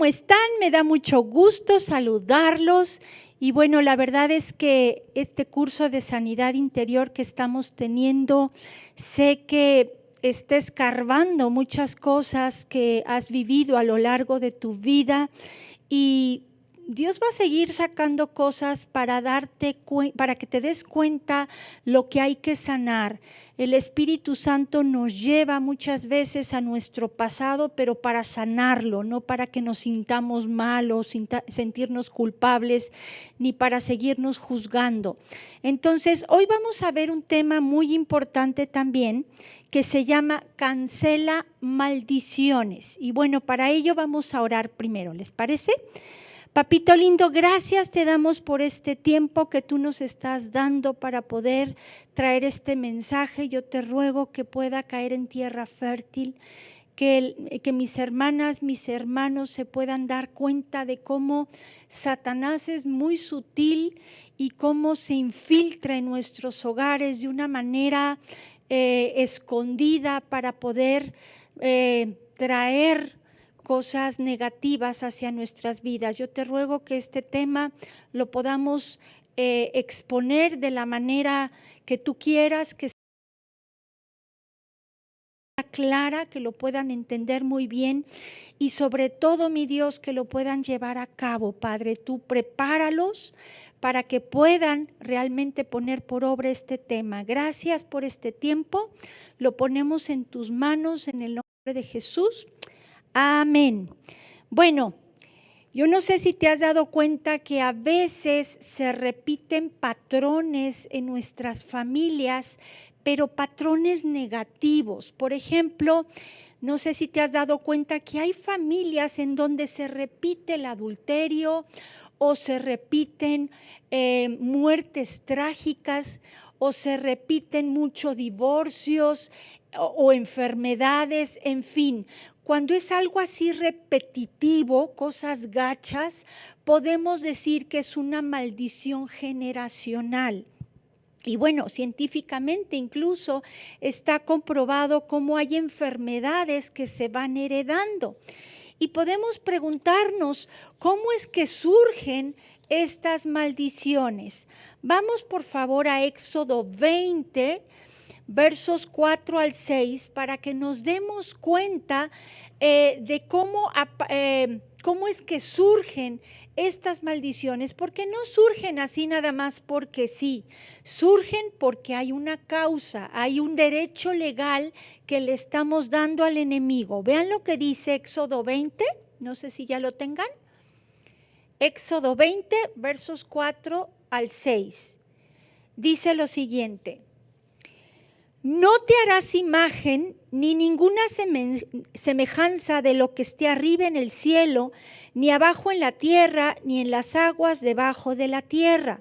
¿cómo están? Me da mucho gusto saludarlos. Y bueno, la verdad es que este curso de sanidad interior que estamos teniendo, sé que está escarbando muchas cosas que has vivido a lo largo de tu vida y Dios va a seguir sacando cosas para para que te des cuenta lo que hay que sanar. El Espíritu Santo nos lleva muchas veces a nuestro pasado, pero para sanarlo, no para que nos sintamos mal o sentirnos culpables, ni para seguirnos juzgando. Entonces, hoy vamos a ver un tema muy importante también, que se llama cancela maldiciones. Y bueno, para ello vamos a orar primero, ¿les parece? Papito lindo, gracias te damos por este tiempo que tú nos estás dando para poder traer este mensaje. Yo te ruego que pueda caer en tierra fértil, que mis hermanas, mis hermanos se puedan dar cuenta de cómo Satanás es muy sutil y cómo se infiltra en nuestros hogares de una manera escondida para poder traer cosas negativas hacia nuestras vidas. Yo te ruego que este tema lo podamos exponer de la manera que tú quieras, que sea clara, que lo puedan entender muy bien y sobre todo, mi Dios, que lo puedan llevar a cabo. Padre, tú prepáralos para que puedan realmente poner por obra este tema. Gracias por este tiempo, lo ponemos en tus manos en el nombre de Jesús. Amén. Bueno, yo no sé si te has dado cuenta que a veces se repiten patrones en nuestras familias, pero patrones negativos. Por ejemplo, no sé si te has dado cuenta que hay familias en donde se repite el adulterio o se repiten muertes trágicas o se repiten muchos divorcios o enfermedades, en fin. Cuando es algo así repetitivo, cosas gachas, podemos decir que es una maldición generacional. Y bueno, científicamente incluso está comprobado cómo hay enfermedades que se van heredando. Y podemos preguntarnos cómo es que surgen estas maldiciones. Vamos por favor a Éxodo 20, versos 4 al 6, para que nos demos cuenta de cómo es que surgen estas maldiciones, porque no surgen así nada más porque sí, surgen porque hay una causa, hay un derecho legal que le estamos dando al enemigo. Vean lo que dice Éxodo 20, no sé si ya lo tengan. Éxodo 20, versos 4 al 6. Dice lo siguiente: no te harás imagen ni ninguna semejanza de lo que esté arriba en el cielo, ni abajo en la tierra, ni en las aguas debajo de la tierra.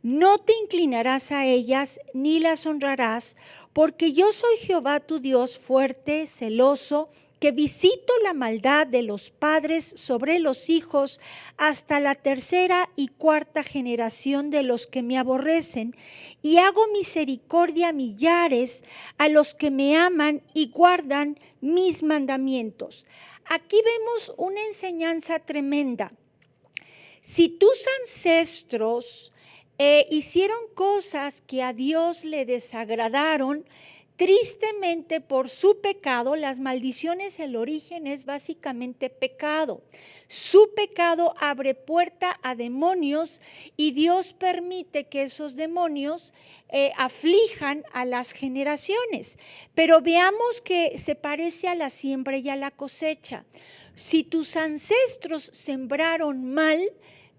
No te inclinarás a ellas, ni las honrarás, porque yo soy Jehová tu Dios fuerte, celoso, que visito la maldad de los padres sobre los hijos hasta la tercera y cuarta generación de los que me aborrecen, y hago misericordia a millares a los que me aman y guardan mis mandamientos. Aquí vemos una enseñanza tremenda. Si tus ancestros hicieron cosas que a Dios le desagradaron, tristemente por su pecado, las maldiciones, el origen es básicamente pecado. Su pecado abre puerta a demonios y Dios permite que esos demonios aflijan a las generaciones. Pero veamos que se parece a la siembra y a la cosecha. Si tus ancestros sembraron mal,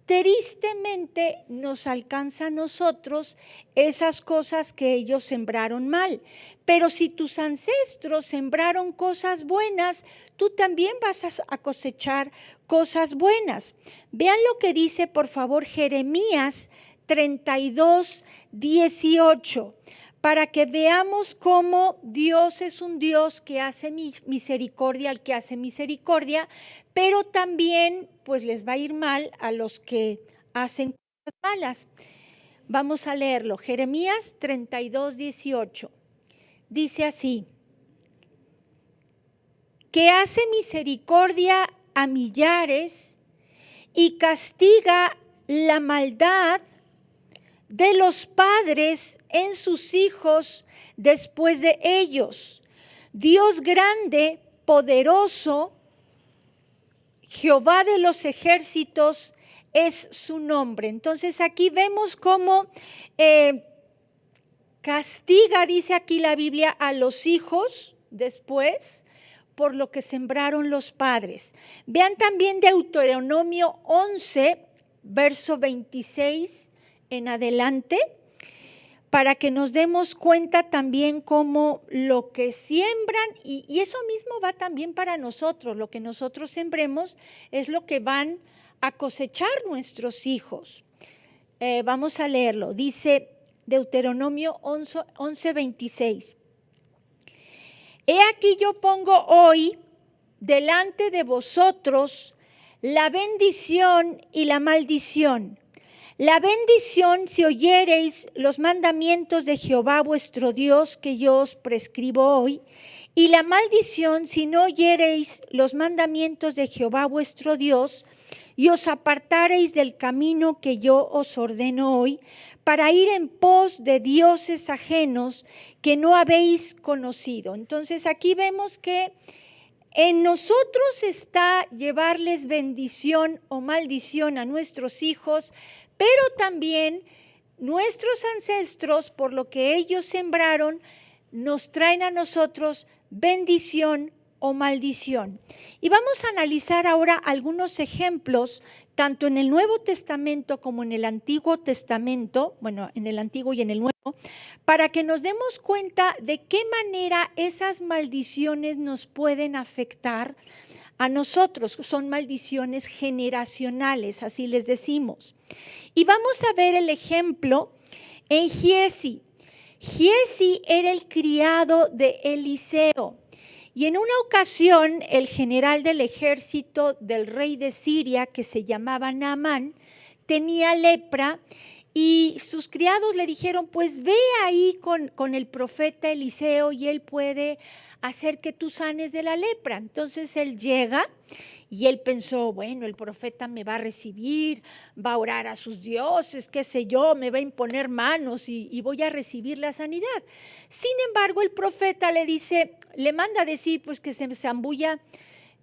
tristemente nos alcanza a nosotros esas cosas que ellos sembraron mal. Pero si tus ancestros sembraron cosas buenas, tú también vas a cosechar cosas buenas. Vean lo que dice, por favor, Jeremías 32, 18. Para que veamos cómo Dios es un Dios que hace misericordia al que hace misericordia, pero también pues les va a ir mal a los que hacen cosas malas. Vamos a leerlo. Jeremías 32, 18. Dice así: que hace misericordia a millares y castiga la maldad de los padres en sus hijos después de ellos. Dios grande, poderoso, Jehová de los ejércitos es su nombre. Entonces aquí vemos cómo castiga, dice aquí la Biblia, a los hijos después por lo que sembraron los padres. Vean también Deuteronomio 11, verso 26 en adelante, para que nos demos cuenta también cómo lo que siembran, y eso mismo va también para nosotros, lo que nosotros sembremos es lo que van a cosechar nuestros hijos. Vamos a leerlo, dice Deuteronomio 11, 26. He aquí yo pongo hoy delante de vosotros la bendición y la maldición. La bendición si oyereis los mandamientos de Jehová vuestro Dios que yo os prescribo hoy, y la maldición si no oyereis los mandamientos de Jehová vuestro Dios, y os apartareis del camino que yo os ordeno hoy, para ir en pos de dioses ajenos que no habéis conocido. Entonces aquí vemos que en nosotros está llevarles bendición o maldición a nuestros hijos, pero también nuestros ancestros, por lo que ellos sembraron, nos traen a nosotros bendición o maldición. Y vamos a analizar ahora algunos ejemplos, tanto en el Nuevo Testamento como en el Antiguo Testamento, bueno, en el Antiguo y en el Nuevo, para que nos demos cuenta de qué manera esas maldiciones nos pueden afectar a nosotros. Son maldiciones generacionales, así les decimos. Y vamos a ver el ejemplo en Giezi. Giezi era el criado de Eliseo. Y en una ocasión, el general del ejército del rey de Siria, que se llamaba Naamán, tenía lepra y sus criados le dijeron, pues ve ahí con el profeta Eliseo y él puede hacer que tú sanes de la lepra. Entonces él llega y él pensó, bueno, el profeta me va a recibir, va a orar a sus dioses, qué sé yo, me va a imponer manos y voy a recibir la sanidad. Sin embargo, el profeta le dice, le manda a decir pues que se zambulla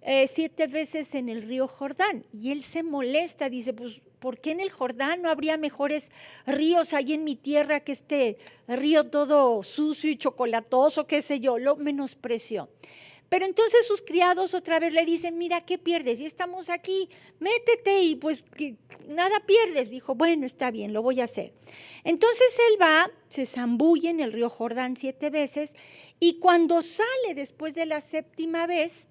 7 veces en el río Jordán. Y él se molesta, dice, pues ¿por qué en el Jordán no habría mejores ríos ahí en mi tierra que este río todo sucio y chocolatoso, qué sé yo? Lo menospreció. Pero entonces sus criados otra vez le dicen, mira, ¿qué pierdes? Ya estamos aquí, métete y pues que nada pierdes. Dijo, bueno, está bien, lo voy a hacer. Entonces él va, se zambulle en el río Jordán 7 veces y cuando sale después de la 7ª vez,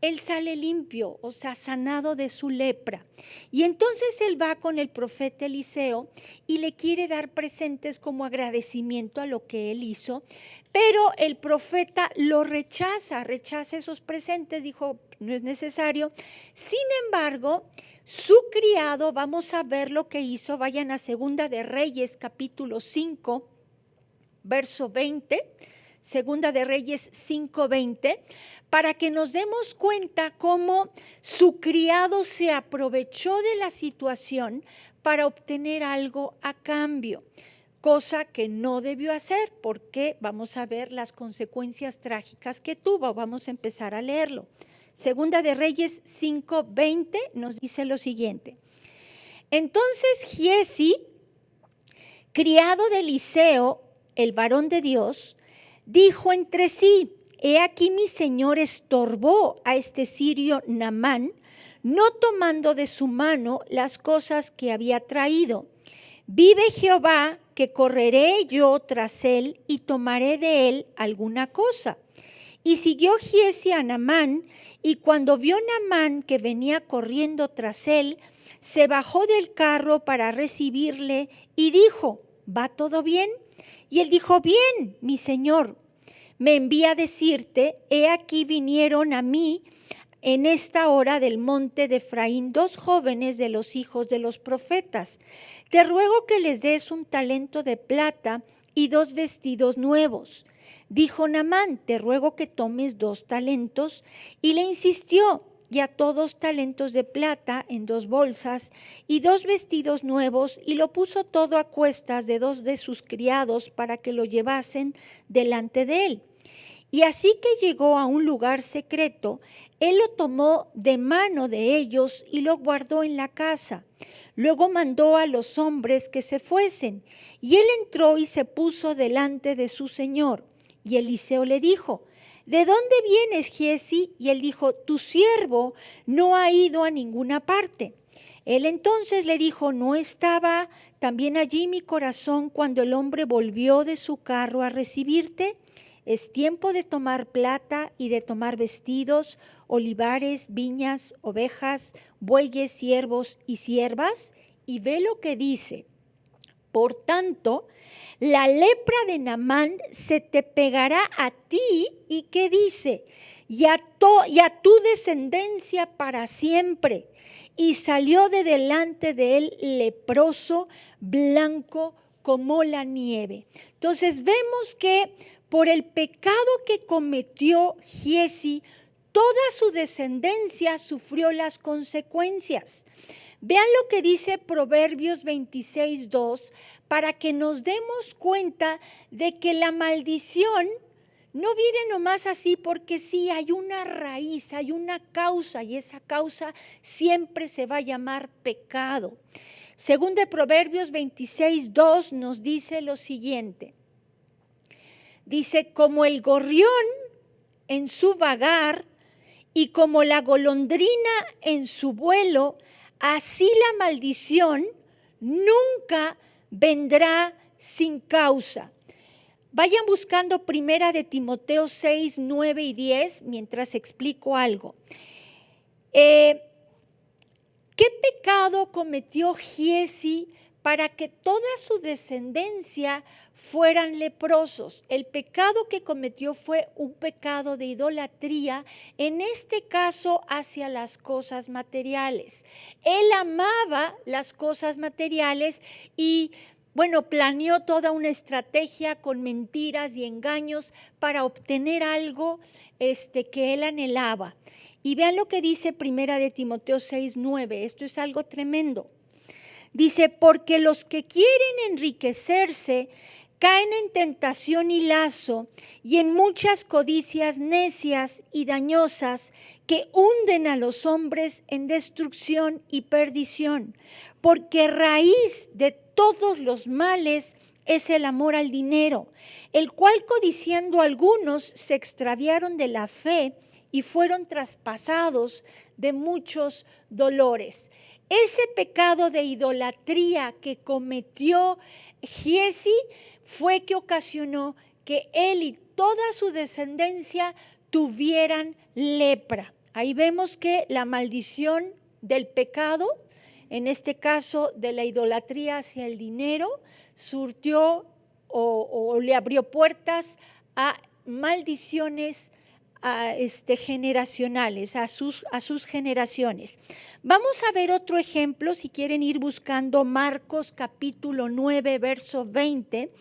él sale limpio, o sea, sanado de su lepra. Y entonces él va con el profeta Eliseo y le quiere dar presentes como agradecimiento a lo que él hizo, pero el profeta lo rechaza esos presentes, dijo, no es necesario. Sin embargo, su criado, vamos a ver lo que hizo, vayan a Segunda de Reyes, capítulo 5, verso 20, Segunda de Reyes 5:20, para que nos demos cuenta cómo su criado se aprovechó de la situación para obtener algo a cambio, cosa que no debió hacer, porque vamos a ver las consecuencias trágicas que tuvo. Vamos a empezar a leerlo. Segunda de Reyes 5:20 nos dice lo siguiente. Entonces Giezi, criado de Eliseo, el varón de Dios, dijo entre sí, he aquí mi señor estorbó a este sirio Naamán, no tomando de su mano las cosas que había traído. Vive Jehová que correré yo tras él y tomaré de él alguna cosa. Y siguió Giezi a Naamán, y cuando vio Naamán que venía corriendo tras él, se bajó del carro para recibirle y dijo, ¿va todo bien? Y él dijo, bien, mi señor, me envía a decirte, he aquí vinieron a mí en esta hora del monte de Efraín 2 jóvenes de los hijos de los profetas. Te ruego que les des un talento de plata y 2 vestidos nuevos. Dijo Naamán, te ruego que tomes 2 talentos. Y le insistió, y ató 2 talentos de plata en 2 bolsas y 2 vestidos nuevos, y lo puso todo a cuestas de 2 de sus criados para que lo llevasen delante de él. Y así que llegó a un lugar secreto, él lo tomó de mano de ellos y lo guardó en la casa. Luego mandó a los hombres que se fuesen, y él entró y se puso delante de su señor. Y Eliseo le dijo: ¿de dónde vienes, Giezi? Y él dijo: tu siervo no ha ido a ninguna parte. Él entonces le dijo: ¿no estaba también allí mi corazón cuando el hombre volvió de su carro a recibirte? Es tiempo de tomar plata y de tomar vestidos, olivares, viñas, ovejas, bueyes, siervos y siervas. Y ve lo que dice: por tanto, la lepra de Naamán se te pegará a ti. ¿Y qué dice? Y a tu descendencia para siempre. Y salió de delante de él leproso, blanco como la nieve. Entonces vemos que por el pecado que cometió Giezi, toda su descendencia sufrió las consecuencias. Vean lo que dice Proverbios 26:2, para que nos demos cuenta de que la maldición no viene nomás así porque sí, hay una raíz, hay una causa, y esa causa siempre se va a llamar pecado. Según de Proverbios 26:2 nos dice lo siguiente. Dice: como el gorrión en su vagar y como la golondrina en su vuelo, así la maldición nunca vendrá sin causa. Vayan buscando 1 de Timoteo 6, 9 y 10 mientras explico algo. ¿Qué pecado cometió Giezi para que toda su descendencia fueran leprosos? El pecado que cometió fue un pecado de idolatría, en este caso hacia las cosas materiales. Él amaba las cosas materiales y planeó toda una estrategia con mentiras y engaños para obtener algo que él anhelaba. Y vean lo que dice 1 de Timoteo 6, 9. Esto es algo tremendo. Dice: porque los que quieren enriquecerse caen en tentación y lazo y en muchas codicias necias y dañosas que hunden a los hombres en destrucción y perdición. Porque raíz de todos los males es el amor al dinero, el cual codiciando algunos se extraviaron de la fe y fueron traspasados de muchos dolores. Ese pecado de idolatría que cometió Giezi fue que ocasionó que él y toda su descendencia tuvieran lepra. Ahí vemos que la maldición del pecado, en este caso de la idolatría hacia el dinero, surtió o le abrió puertas a maldiciones generacionales, a sus generaciones. Vamos a ver otro ejemplo, si quieren ir buscando Marcos capítulo 9, verso 20,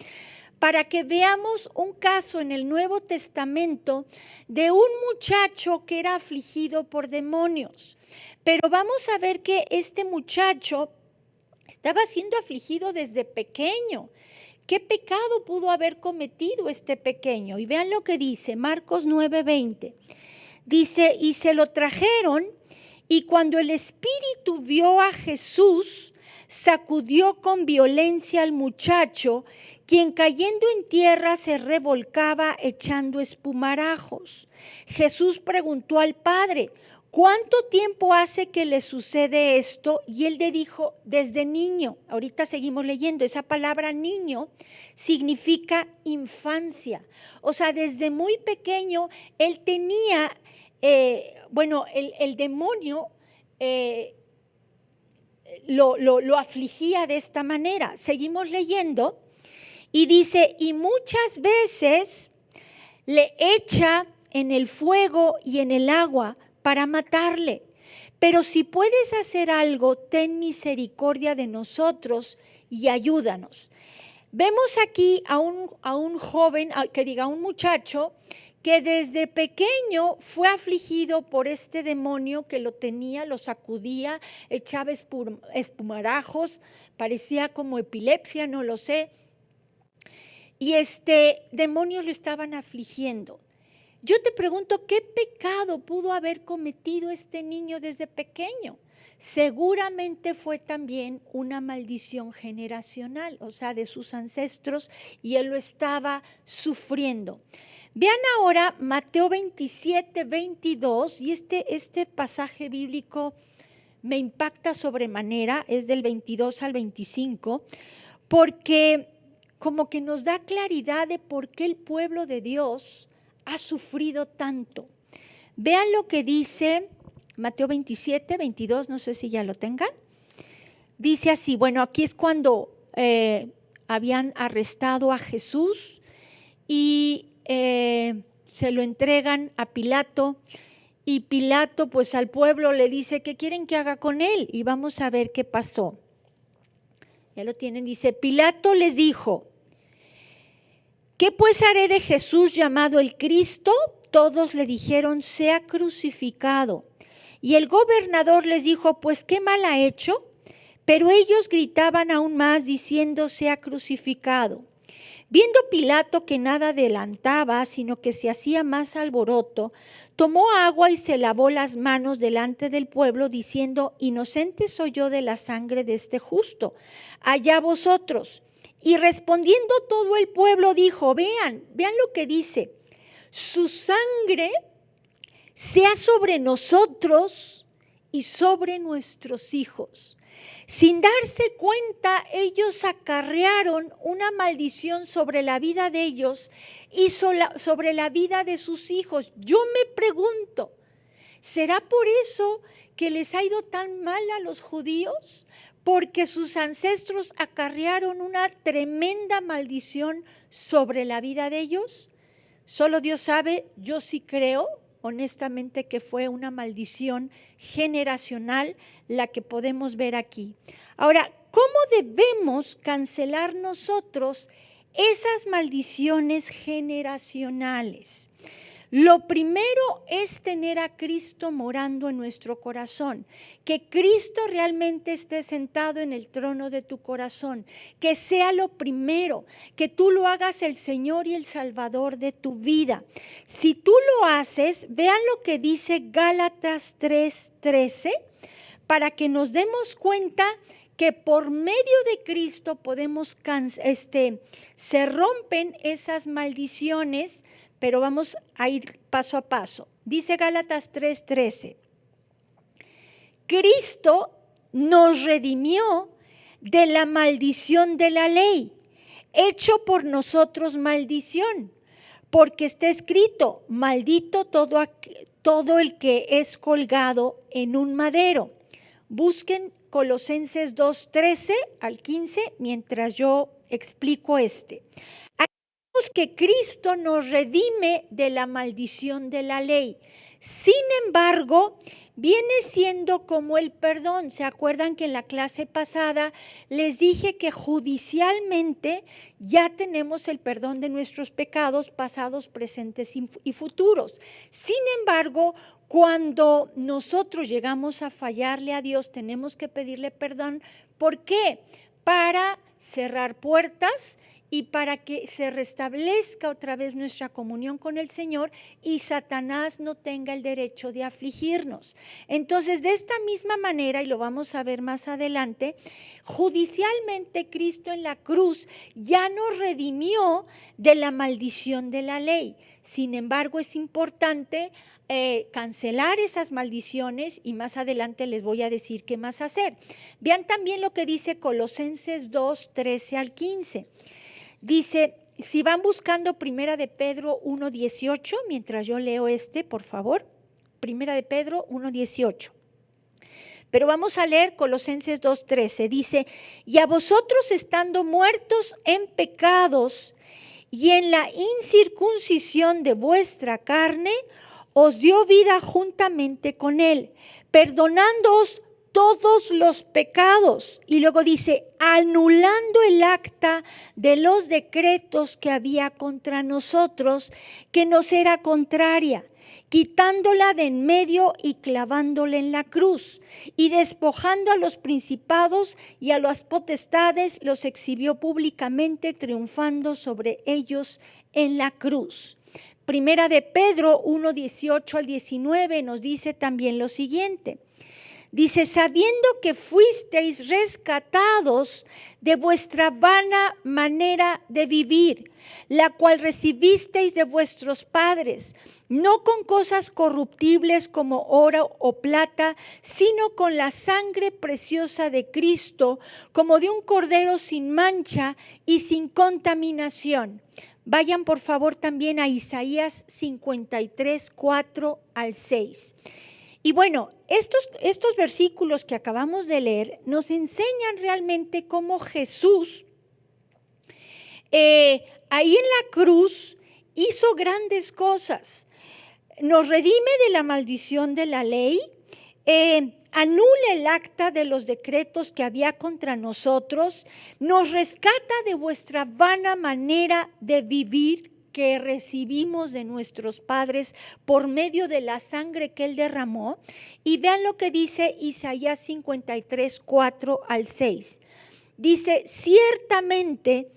para que veamos un caso en el Nuevo Testamento de un muchacho que era afligido por demonios. Pero vamos a ver que este muchacho estaba siendo afligido desde pequeño. ¿Qué pecado pudo haber cometido este pequeño? Y vean lo que dice Marcos 9:20. Dice: y se lo trajeron, y cuando el espíritu vio a Jesús, sacudió con violencia al muchacho, quien cayendo en tierra se revolcaba echando espumarajos. Jesús preguntó al padre: ¿cuánto tiempo hace que le sucede esto? Y él le dijo: desde niño. Ahorita seguimos leyendo. Esa palabra niño significa infancia. O sea, desde muy pequeño él tenía, el demonio lo afligía de esta manera. Seguimos leyendo y dice: y muchas veces le echa en el fuego y en el agua para matarle. Pero si puedes hacer algo, ten misericordia de nosotros y ayúdanos. Vemos aquí a un joven, a un muchacho que desde pequeño fue afligido por este demonio que lo tenía, lo sacudía, echaba espumarajos, parecía como epilepsia, no lo sé. Y demonios lo estaban afligiendo. Yo te pregunto, ¿qué pecado pudo haber cometido este niño desde pequeño? Seguramente fue también una maldición generacional, o sea, de sus ancestros, y él lo estaba sufriendo. Vean ahora Mateo 27, 22, y este pasaje bíblico me impacta sobremanera, es del 22 al 25, porque como que nos da claridad de por qué el pueblo de Dios ha sufrido tanto. Vean lo que dice Mateo 27, 22, no sé si ya lo tengan. Dice así, bueno, aquí es cuando habían arrestado a Jesús y se lo entregan a Pilato, y Pilato pues al pueblo le dice, ¿qué quieren que haga con él? Y vamos a ver qué pasó. Ya lo tienen, dice, Pilato les dijo, ¿qué pues haré de Jesús llamado el Cristo? Todos le dijeron, sea crucificado. Y el gobernador les dijo, pues qué mal ha hecho. Pero ellos gritaban aún más diciendo, sea crucificado. Viendo Pilato que nada adelantaba, sino que se hacía más alboroto, tomó agua y se lavó las manos delante del pueblo, diciendo, inocente soy yo de la sangre de este justo, allá vosotros. Y respondiendo todo el pueblo dijo, vean lo que dice, su sangre sea sobre nosotros y sobre nuestros hijos. Sin darse cuenta, ellos acarrearon una maldición sobre la vida de ellos y sobre la vida de sus hijos. Yo me pregunto, ¿será por eso que les ha ido tan mal a los judíos? Porque sus ancestros acarrearon una tremenda maldición sobre la vida de ellos. Solo Dios sabe, yo sí creo honestamente que fue una maldición generacional la que podemos ver aquí. Ahora, ¿cómo debemos cancelar nosotros esas maldiciones generacionales? Lo primero es tener a Cristo morando en nuestro corazón, que Cristo realmente esté sentado en el trono de tu corazón, que sea lo primero, que tú lo hagas el Señor y el Salvador de tu vida. Si tú lo haces, vean lo que dice Gálatas 3:13, para que nos demos cuenta que por medio de Cristo podemos, se rompen esas maldiciones. Pero vamos a ir paso a paso. Dice Gálatas 3:13. Cristo nos redimió de la maldición de la ley, hecho por nosotros maldición, porque está escrito, maldito todo el que es colgado en un madero. Busquen Colosenses 2:13 al 15 mientras yo explico que Cristo nos redime de la maldición de la ley. Sin embargo, viene siendo como el perdón. ¿Se acuerdan que en la clase pasada les dije que judicialmente ya tenemos el perdón de nuestros pecados pasados, presentes y futuros? Sin embargo, cuando nosotros llegamos a fallarle a Dios, tenemos que pedirle perdón. ¿Por qué? Para cerrar puertas y para que se restablezca otra vez nuestra comunión con el Señor y Satanás no tenga el derecho de afligirnos. Entonces, de esta misma manera, y lo vamos a ver más adelante, judicialmente Cristo en la cruz ya nos redimió de la maldición de la ley. Sin embargo, es importante cancelar esas maldiciones y más adelante les voy a decir qué más hacer. Vean también lo que dice Colosenses 2:13 al 15. Dice, si van buscando Primera de Pedro 1:18, mientras yo leo por favor, Primera de Pedro 1:18. Pero vamos a leer Colosenses 2:13. Dice, y a vosotros estando muertos en pecados y en la incircuncisión de vuestra carne, os dio vida juntamente con él, perdonándoos todos los pecados. Y luego dice, anulando el acta de los decretos que había contra nosotros, que nos era contraria, quitándola de en medio y clavándola en la cruz, y despojando a los principados y a las potestades, los exhibió públicamente, triunfando sobre ellos en la cruz. Primera de Pedro 1, 18 al 19 nos dice también lo siguiente. Dice, sabiendo que fuisteis rescatados de vuestra vana manera de vivir, la cual recibisteis de vuestros padres, no con cosas corruptibles como oro o plata, sino con la sangre preciosa de Cristo, como de un cordero sin mancha y sin contaminación. Vayan por favor también a Isaías 53, 4 al 6. Y bueno, estos versículos que acabamos de leer nos enseñan realmente cómo Jesús ahí en la cruz hizo grandes cosas. Nos redime de la maldición de la ley, anula el acta de los decretos que había contra nosotros, nos rescata de vuestra vana manera de vivir que recibimos de nuestros padres por medio de la sangre que Él derramó. Y vean lo que dice Isaías 53, 4 al 6. Dice, ciertamente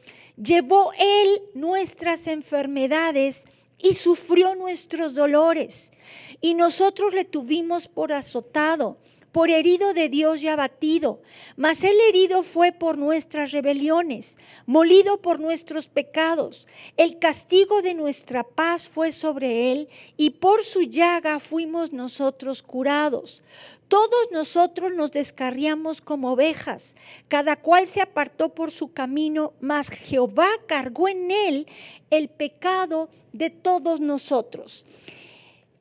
llevó Él nuestras enfermedades y sufrió nuestros dolores, y nosotros le tuvimos por azotado, por herido de Dios y abatido. Mas Él herido fue por nuestras rebeliones, molido por nuestros pecados. El castigo de nuestra paz fue sobre Él, y por su llaga fuimos nosotros curados. Todos nosotros nos descarriamos como ovejas, cada cual se apartó por su camino, mas Jehová cargó en Él el pecado de todos nosotros.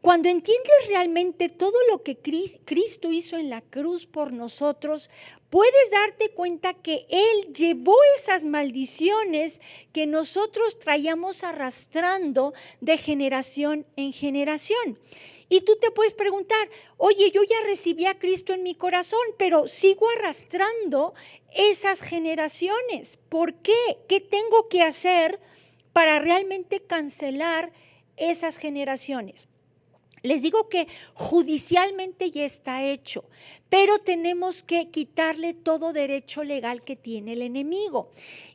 Cuando entiendes realmente todo lo que Cristo hizo en la cruz por nosotros, puedes darte cuenta que Él llevó esas maldiciones que nosotros traíamos arrastrando de generación en generación. Y tú te puedes preguntar, oye, yo ya recibí a Cristo en mi corazón, pero sigo arrastrando esas generaciones. ¿Por qué? ¿Qué tengo que hacer para realmente cancelar esas generaciones? Les digo que judicialmente ya está hecho, pero tenemos que quitarle todo derecho legal que tiene el enemigo.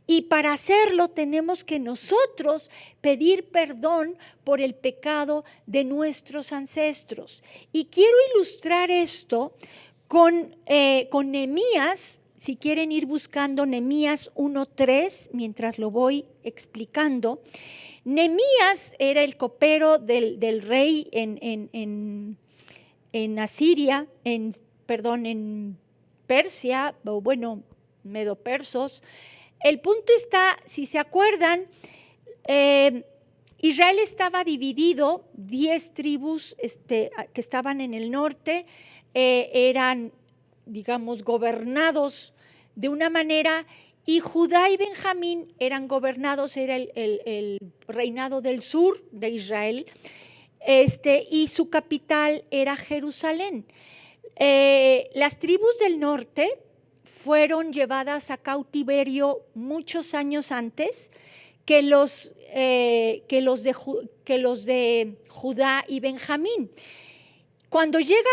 Y para hacerlo tenemos que nosotros pedir perdón por el pecado de nuestros ancestros. Y quiero ilustrar esto con Nehemías. Si quieren ir buscando Nehemías 1:3, mientras lo voy explicando. Nehemías era el copero del rey en Asiria, en Persia, o bueno, medo-persos. El punto está, si se acuerdan, Israel estaba dividido, 10 tribus que estaban en el norte, eran, digamos, gobernados de una manera, y Judá y Benjamín eran gobernados, era el reinado del sur de Israel, y su capital era Jerusalén. Las tribus del norte fueron llevadas a cautiverio muchos años antes que los de Judá y Benjamín. Cuando llega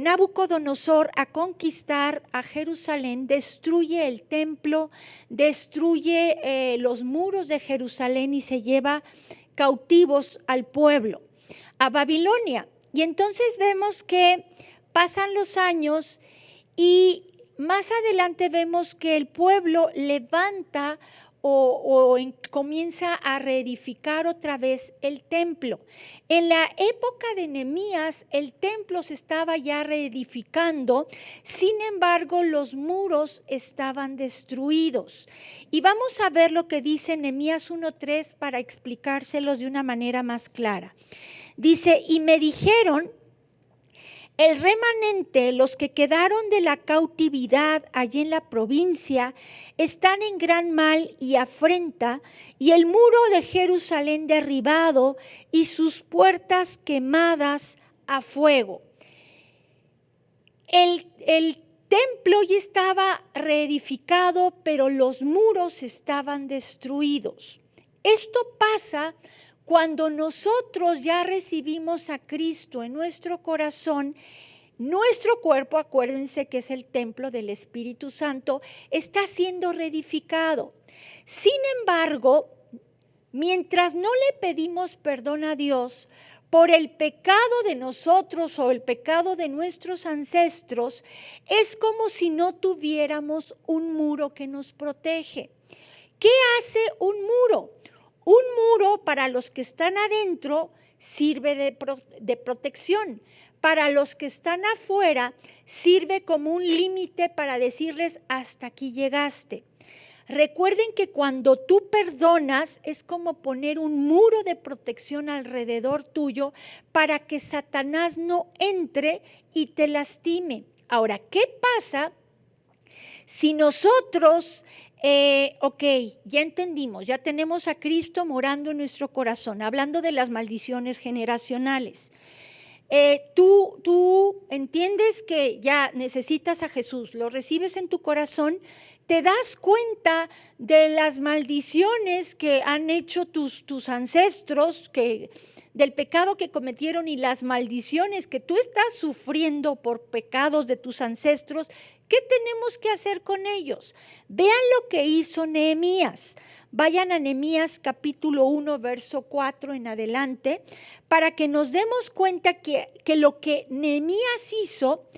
Nabucodonosor a conquistar a Jerusalén, destruye el templo, destruye los muros de Jerusalén y se lleva cautivos al pueblo, a Babilonia. Y entonces vemos que pasan los años y más adelante vemos que el pueblo levanta comienza a reedificar otra vez el templo. En la época de Nehemías, el templo se estaba ya reedificando, sin embargo, los muros estaban destruidos. Y vamos a ver lo que dice Nehemías 1:3 para explicárselos de una manera más clara. Dice, y me dijeron, el remanente, los que quedaron de la cautividad allí en la provincia, están en gran mal y afrenta, y el muro de Jerusalén derribado y sus puertas quemadas a fuego. el templo ya estaba reedificado, pero los muros estaban destruidos. Esto pasa cuando nosotros ya recibimos a Cristo en nuestro corazón. Nuestro cuerpo, acuérdense que es el templo del Espíritu Santo, está siendo reedificado. Sin embargo, mientras no le pedimos perdón a Dios por el pecado de nosotros o el pecado de nuestros ancestros, es como si no tuviéramos un muro que nos protege. ¿Qué hace un muro? Un muro para los que están adentro sirve de protección. Para los que están afuera sirve como un límite para decirles hasta aquí llegaste. Recuerden que cuando tú perdonas es como poner un muro de protección alrededor tuyo para que Satanás no entre y te lastime. Ahora, ¿qué pasa si nosotros, ya entendimos, ya tenemos a Cristo morando en nuestro corazón, hablando de las maldiciones generacionales? Tú entiendes que ya necesitas a Jesús, lo recibes en tu corazón, te das cuenta de las maldiciones que han hecho tus ancestros, del pecado que cometieron y las maldiciones que tú estás sufriendo por pecados de tus ancestros. ¿Qué tenemos que hacer con ellos? Vean lo que hizo Nehemías. Vayan a Nehemías capítulo 1, verso 4 en adelante, para que nos demos cuenta que lo que Nehemías hizo,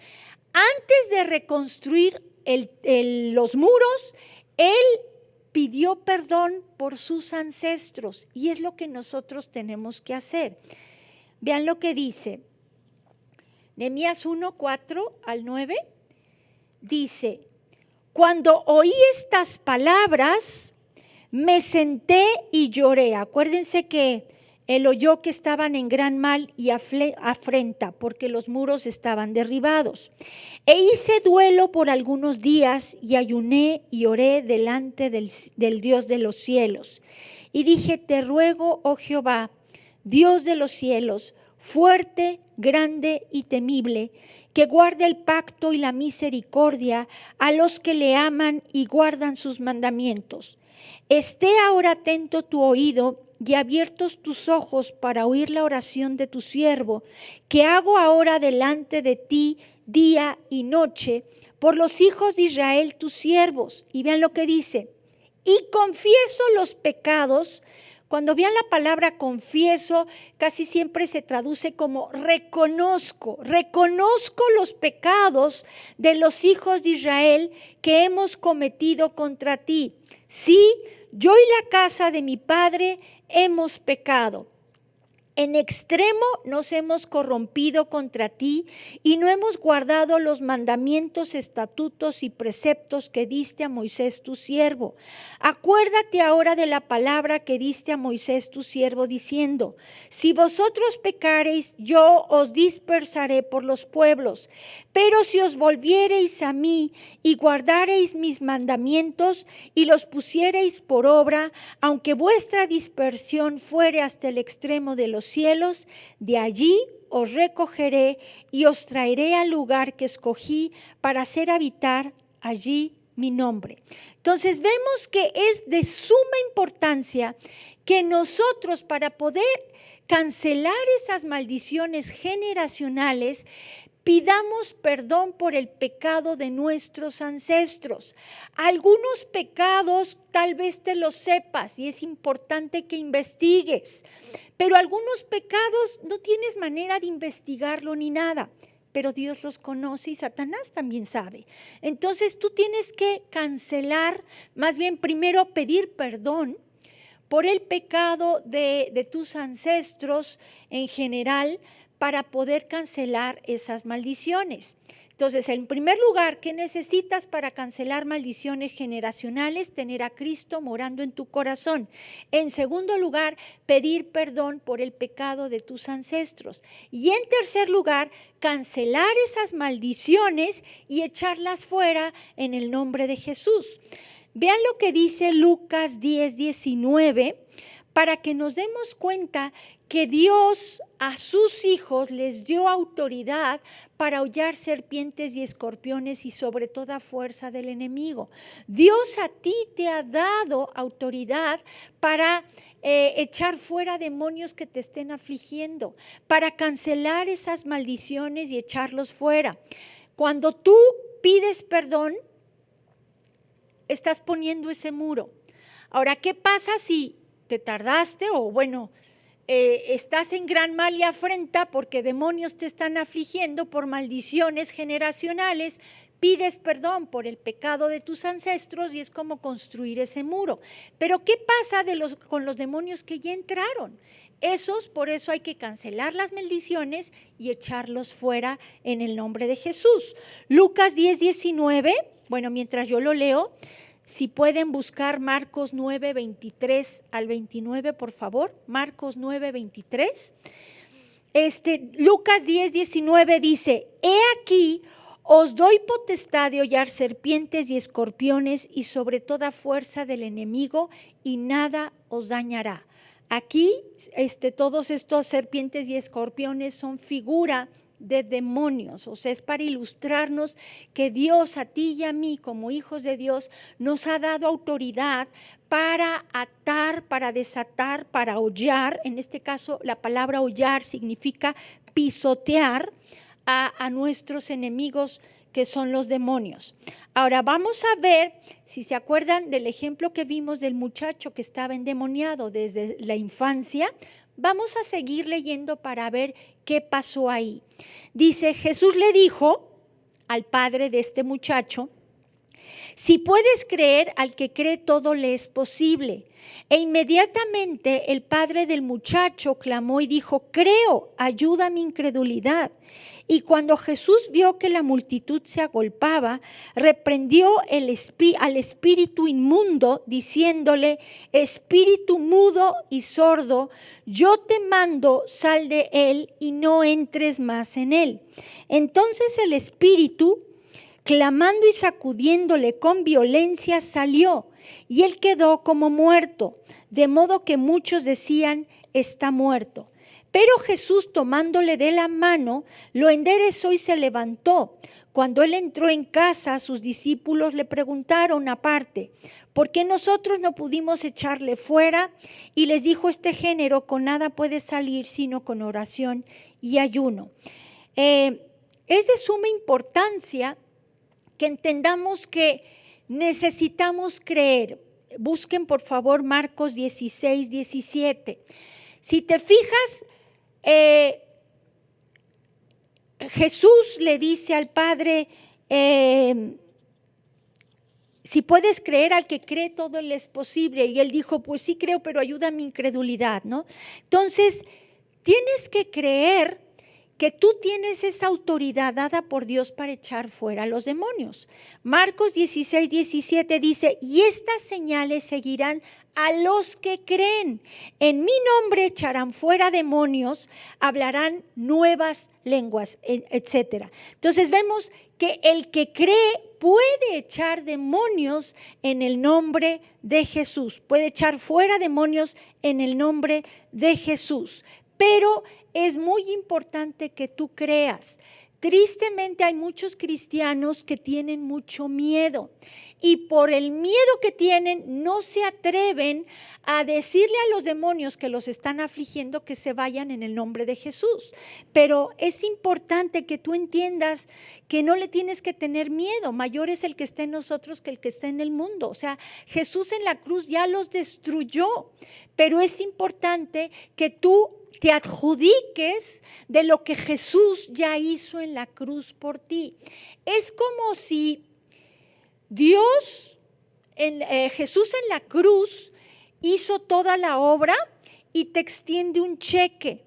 antes de reconstruir los muros, él pidió perdón por sus ancestros, y es lo que nosotros tenemos que hacer. Vean lo que dice. Nehemías 1, 4 al 9, dice: cuando oí estas palabras, me senté y lloré. Acuérdense que él oyó que estaban en gran mal y afrenta, porque los muros estaban derribados. E hice duelo por algunos días y ayuné y oré delante del Dios de los cielos. Y dije: te ruego, oh Jehová, Dios de los cielos, fuerte, grande y temible, que guarde el pacto y la misericordia a los que le aman y guardan sus mandamientos. Esté ahora atento tu oído y abiertos tus ojos para oír la oración de tu siervo, que hago ahora delante de ti día y noche, por los hijos de Israel tus siervos. Y vean lo que dice: y confieso los pecados. Cuando vean la palabra confieso, casi siempre se traduce como reconozco los pecados de los hijos de Israel que hemos cometido contra ti. Sí, yo y la casa de mi padre hemos pecado. En extremo nos hemos corrompido contra ti y no hemos guardado los mandamientos, estatutos y preceptos que diste a Moisés tu siervo. Acuérdate ahora de la palabra que diste a Moisés tu siervo, diciendo: si vosotros pecareis, yo os dispersaré por los pueblos. Pero si os volviereis a mí y guardareis mis mandamientos y los pusiereis por obra, aunque vuestra dispersión fuere hasta el extremo de los cielos, de allí os recogeré y os traeré al lugar que escogí para hacer habitar allí mi nombre. Entonces vemos que es de suma importancia que nosotros, para poder cancelar esas maldiciones generacionales, pidamos perdón por el pecado de nuestros ancestros. Algunos pecados tal vez te los sepas y es importante que investigues, pero algunos pecados no tienes manera de investigarlo ni nada, pero Dios los conoce y Satanás también sabe. Entonces tú tienes que cancelar, más bien primero pedir perdón por el pecado de tus ancestros en general, para poder cancelar esas maldiciones. Entonces, en primer lugar, ¿qué necesitas para cancelar maldiciones generacionales? Tener a Cristo morando en tu corazón. En segundo lugar, pedir perdón por el pecado de tus ancestros. Y en tercer lugar, cancelar esas maldiciones y echarlas fuera en el nombre de Jesús. Vean lo que dice Lucas 10:19, para que nos demos cuenta que Dios a sus hijos les dio autoridad para hollar serpientes y escorpiones y sobre toda fuerza del enemigo. Dios a ti te ha dado autoridad para echar fuera demonios que te estén afligiendo, para cancelar esas maldiciones y echarlos fuera. Cuando tú pides perdón, estás poniendo ese muro. Ahora, ¿qué pasa si te tardaste o estás en gran mal y afrenta porque demonios te están afligiendo por maldiciones generacionales? Pides perdón por el pecado de tus ancestros y es como construir ese muro. Pero ¿qué pasa con los demonios que ya entraron? Por eso hay que cancelar las maldiciones y echarlos fuera en el nombre de Jesús. Lucas 10:19, mientras yo lo leo, si pueden buscar Marcos 9:23 al 29, por favor. Marcos 9:23. Lucas 10:19 dice: He aquí, os doy potestad de hollar serpientes y escorpiones y sobre toda fuerza del enemigo, y nada os dañará. Aquí, todos estos serpientes y escorpiones son figura de demonios, o sea, es para ilustrarnos que Dios a ti y a mí, como hijos de Dios, nos ha dado autoridad para atar, para desatar, para hollar. En este caso, la palabra hollar significa pisotear a nuestros enemigos, que son los demonios. Ahora vamos a ver, si se acuerdan del ejemplo que vimos del muchacho que estaba endemoniado desde la infancia. Vamos a seguir leyendo para ver qué pasó ahí. Dice: Jesús le dijo al padre de este muchacho: si puedes creer, al que cree todo le es posible. E inmediatamente el padre del muchacho clamó y dijo: creo, ayuda a mi incredulidad. Y cuando Jesús vio que la multitud se agolpaba, reprendió al espíritu inmundo, diciéndole: espíritu mudo y sordo, yo te mando, sal de él y no entres más en él. Entonces el espíritu, clamando y sacudiéndole con violencia, salió, y él quedó como muerto, de modo que muchos decían: está muerto. Pero Jesús, tomándole de la mano, lo enderezó y se levantó. Cuando él entró en casa, sus discípulos le preguntaron aparte: ¿por qué nosotros no pudimos echarle fuera? Y les dijo este género: con nada puede salir sino con oración y ayuno. Es de suma importancia que entendamos que necesitamos creer. Busquen por favor Marcos 16:17. Si te fijas, Jesús le dice al Padre: si puedes creer, al que cree todo le es posible. Y él dijo: pues sí creo, pero ayuda a mi incredulidad, ¿no? Entonces, tienes que creer que tú tienes esa autoridad dada por Dios para echar fuera a los demonios. Marcos 16:17 dice: y estas señales seguirán a los que creen. En mi nombre echarán fuera demonios, hablarán nuevas lenguas, etc. Entonces vemos que el que cree puede echar demonios en el nombre de Jesús, puede echar fuera demonios en el nombre de Jesús. Pero es muy importante que tú creas. Tristemente hay muchos cristianos que tienen mucho miedo y por el miedo que tienen no se atreven a decirle a los demonios que los están afligiendo que se vayan en el nombre de Jesús. Pero es importante que tú entiendas que no le tienes que tener miedo. Mayor es el que está en nosotros que el que está en el mundo. O sea, Jesús en la cruz ya los destruyó, pero es importante que tú te adjudiques de lo que Jesús ya hizo en la cruz por ti. Es como si Jesús en la cruz hizo toda la obra y te extiende un cheque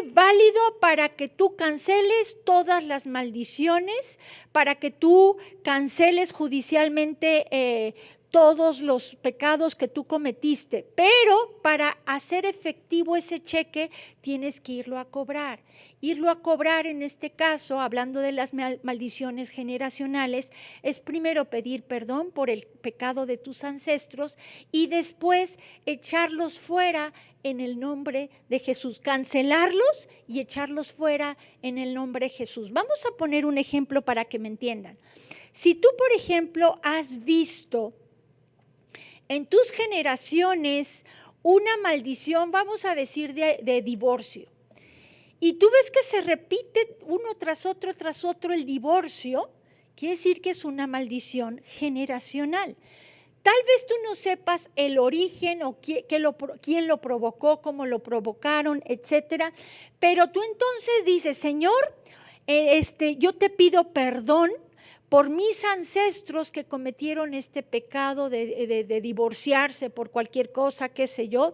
válido para que tú canceles todas las maldiciones, para que tú canceles judicialmente todos los pecados que tú cometiste, pero para hacer efectivo ese cheque tienes que irlo a cobrar. Irlo a cobrar en este caso, hablando de las maldiciones generacionales, es primero pedir perdón por el pecado de tus ancestros y después echarlos fuera en el nombre de Jesús, cancelarlos y echarlos fuera en el nombre de Jesús. Vamos a poner un ejemplo para que me entiendan. Si tú, por ejemplo, has visto en tus generaciones una maldición, vamos a decir, de divorcio, y tú ves que se repite uno tras otro el divorcio, quiere decir que es una maldición generacional. Tal vez tú no sepas el origen o quién lo provocó, cómo lo provocaron, etcétera, pero tú entonces dices, Señor, yo te pido perdón por mis ancestros que cometieron este pecado de divorciarse por cualquier cosa, qué sé yo,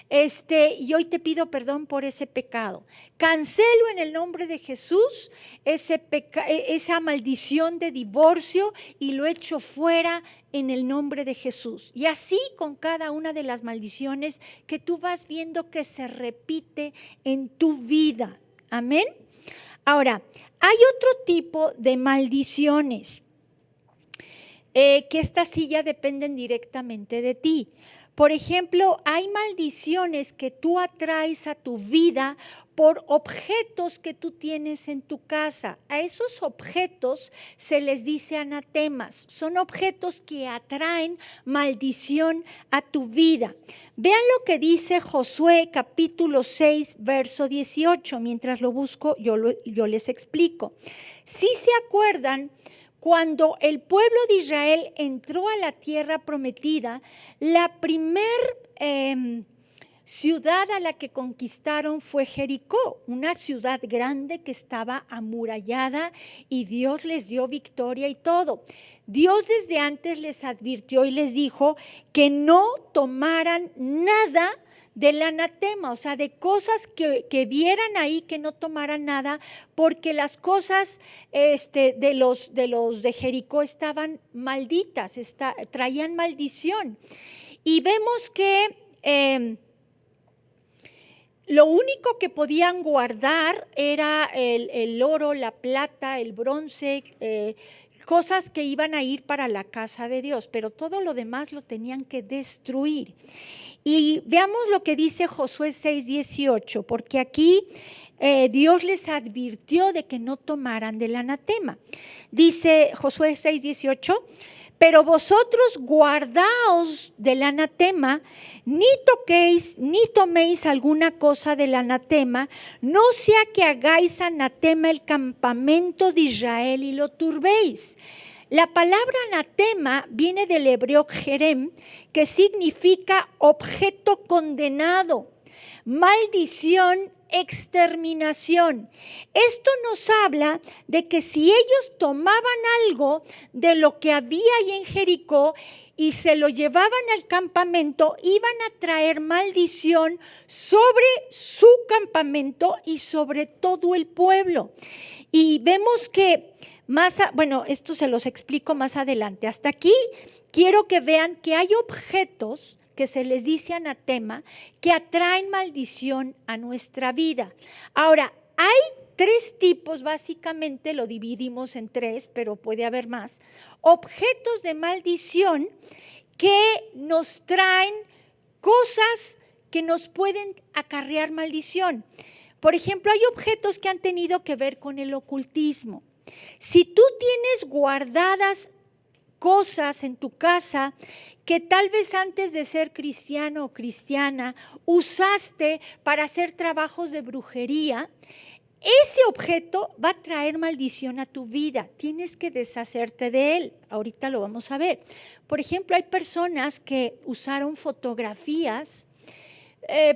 y hoy te pido perdón por ese pecado. Cancelo en el nombre de Jesús esa maldición de divorcio y lo echo fuera en el nombre de Jesús. Y así con cada una de las maldiciones que tú vas viendo que se repite en tu vida. Amén. Ahora, hay otro tipo de maldiciones que estas sí ya dependen directamente de ti. Por ejemplo, hay maldiciones que tú atraes a tu vida por objetos que tú tienes en tu casa. A esos objetos se les dice anatemas. Son objetos que atraen maldición a tu vida. Vean lo que dice Josué capítulo 6, verso 18. Mientras lo busco, yo les explico. Si se acuerdan, cuando el pueblo de Israel entró a la tierra prometida, la primer ciudad a la que conquistaron fue Jericó, una ciudad grande que estaba amurallada y Dios les dio victoria y todo. Dios desde antes les advirtió y les dijo que no tomaran nada del anatema, o sea, de cosas que vieran ahí, que no tomaran nada, porque las cosas de los de Jericó estaban malditas, traían maldición. Y vemos que lo único que podían guardar era el oro, la plata, el bronce, cosas que iban a ir para la casa de Dios, pero todo lo demás lo tenían que destruir. Y veamos lo que dice Josué 6:18, porque aquí Dios les advirtió de que no tomaran del anatema. Dice Josué 6:18, pero vosotros guardaos del anatema, ni toquéis, ni toméis alguna cosa del anatema, no sea que hagáis anatema el campamento de Israel y lo turbéis. La palabra anatema viene del hebreo jerem, que significa objeto condenado, maldición, exterminación. Esto nos habla de que si ellos tomaban algo de lo que había ahí en Jericó y se lo llevaban al campamento, iban a traer maldición sobre su campamento y sobre todo el pueblo. Y vemos que esto se los explico más adelante. Hasta aquí quiero que vean que hay objetos que se les dice anatema, que atraen maldición a nuestra vida. Ahora, hay 3 tipos, básicamente lo dividimos en 3, pero puede haber más. Objetos de maldición que nos traen cosas que nos pueden acarrear maldición. Por ejemplo, hay objetos que han tenido que ver con el ocultismo. Si tú tienes guardadas cosas en tu casa que tal vez antes de ser cristiano o cristiana usaste para hacer trabajos de brujería, ese objeto va a traer maldición a tu vida. Tienes que deshacerte de él. Ahorita lo vamos a ver. Por ejemplo, hay personas que usaron fotografías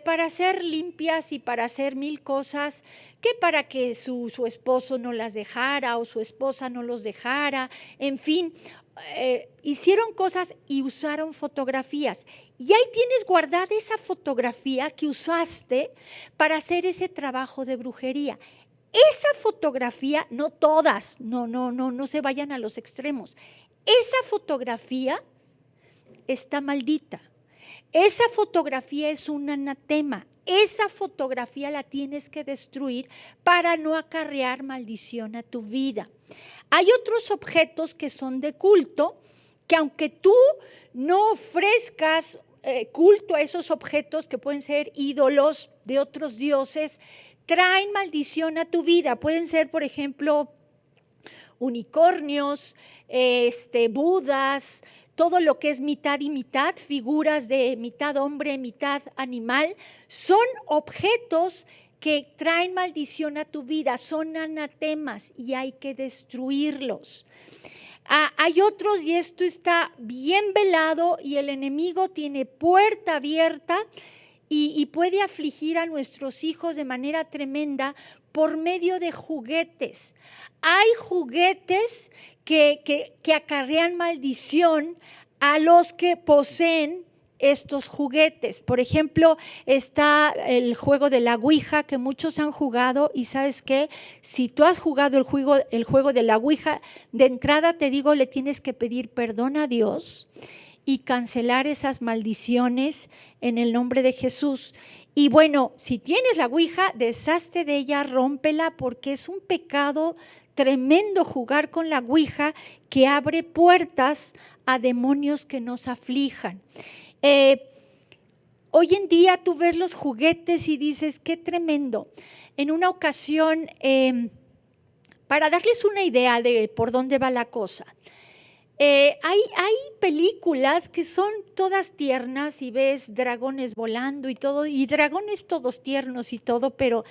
para ser limpias y para hacer 1000 cosas, que para que su esposo no las dejara o su esposa no los dejara, en fin, hicieron cosas y usaron fotografías. Y ahí tienes guardada esa fotografía que usaste para hacer ese trabajo de brujería. Esa fotografía, no todas, no se vayan a los extremos. Esa fotografía está maldita. Esa fotografía es un anatema. Esa fotografía la tienes que destruir para no acarrear maldición a tu vida. Hay otros objetos que son de culto, que aunque tú no ofrezcas culto a esos objetos, que pueden ser ídolos de otros dioses, traen maldición a tu vida. Pueden ser, por ejemplo, unicornios, budas, todo lo que es mitad y mitad, figuras de mitad hombre, mitad animal, son objetos que traen maldición a tu vida, son anatemas y hay que destruirlos. Hay otros, y esto está bien velado, y el enemigo tiene puerta abierta y puede afligir a nuestros hijos de manera tremenda por medio de juguetes. Hay juguetes que acarrean maldición a los que poseen estos juguetes. Por ejemplo, está el juego de la Ouija, que muchos han jugado, y ¿sabes qué? Si tú has jugado el juego de la Ouija, de entrada te digo, le tienes que pedir perdón a Dios y cancelar esas maldiciones en el nombre de Jesús. Y bueno, si tienes la Ouija, deshazte de ella, rómpela, porque es un pecado tremendo jugar con la Ouija, que abre puertas a demonios que nos aflijan. Hoy en día tú ves los juguetes y dices, qué tremendo. En una ocasión, para darles una idea de por dónde va la cosa, hay películas que son todas tiernas y ves dragones volando y todo, y dragones todos tiernos y todo, pero